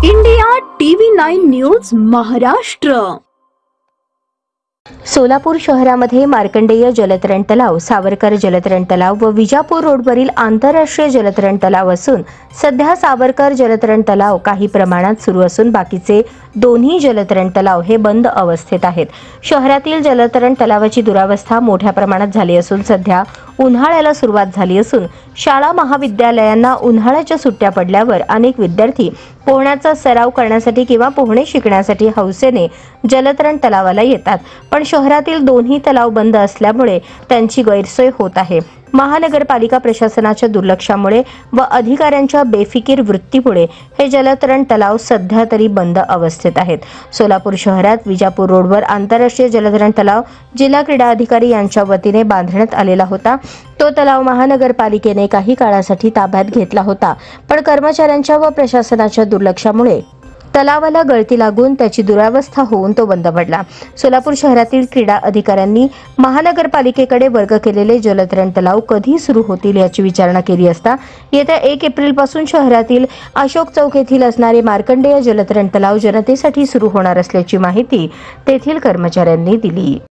India TV 9 news Maharashtra. Solapur शहरामध्ये मार्कंडेय जलतरण तलाव, सावरकर जलतरण तलाव व विजापूर रोडवरील आंतरराष्ट्रीय जलतरण तलाव असून सध्या सावरकर जलतरण तलाव काही प्रमाणात सुरू असून बाकीचे दोन्ही जलतरण तलाव हे बंद अवस्थेत आहेत। शहरातील जलतरण तलावाची दुरावस्था मोठ्या प्रमाणात झाली असून सध्या उन्हाळ्याला सुरुवात झाली असून शाळा महाविद्यालयांना उन्हाळ्याच्या सुट्ट्या पडल्यावर अनेक विद्यार्थी पोहण्याचा सराव करण्यासाठी किंवा पोहणे शिकण्यासाठी हौसेने जलतरण तलावाला येतात, पण शहरातील दोन्ही तलाव बंद असल्यामुळे त्यांची गैरसोय होत आहे। महानगरपालिका प्रशासनाच्या दुर्लक्षामुळे व अधिकाऱ्यांच्या बेफिकीर वृत्तीमुळे हे जलतरण तलाव सध्या तरी बंद अवस्थेत आहेत। सोलापूर शहरात विजापूर रोडवर आंतरराष्ट्रीय जलतरण तलाव जिल्हा क्रीडा अधिकारी यांच्या वतीने बांधण्यात आलेला होता। तो तलाव महानगरपालिकेने काही काळासाठी ताब्यात घेतला होता, पण कर्मचाऱ्यांच्या व प्रशासनाच्या दुर्लक्षामुळे तलावाला गळती लागून त्याची दुरावस्था होऊन तो बंद पडला। सोलापूर शहरातील क्रीडा अधिकाऱ्यांनी महानगरपालिकेकडे वर्ग केलेले जलतरण तलाव कधी सुरू होतील याची विचारणा केली असता येत्या 1 एप्रिल पासून शहरातील अशोक चौक येथील असणारे मार्कंडेय जलतरण तलाव जनतेसाठी सुरू होणार असल्याची माहिती तेथील कर्मचाऱ्यांनी दिली।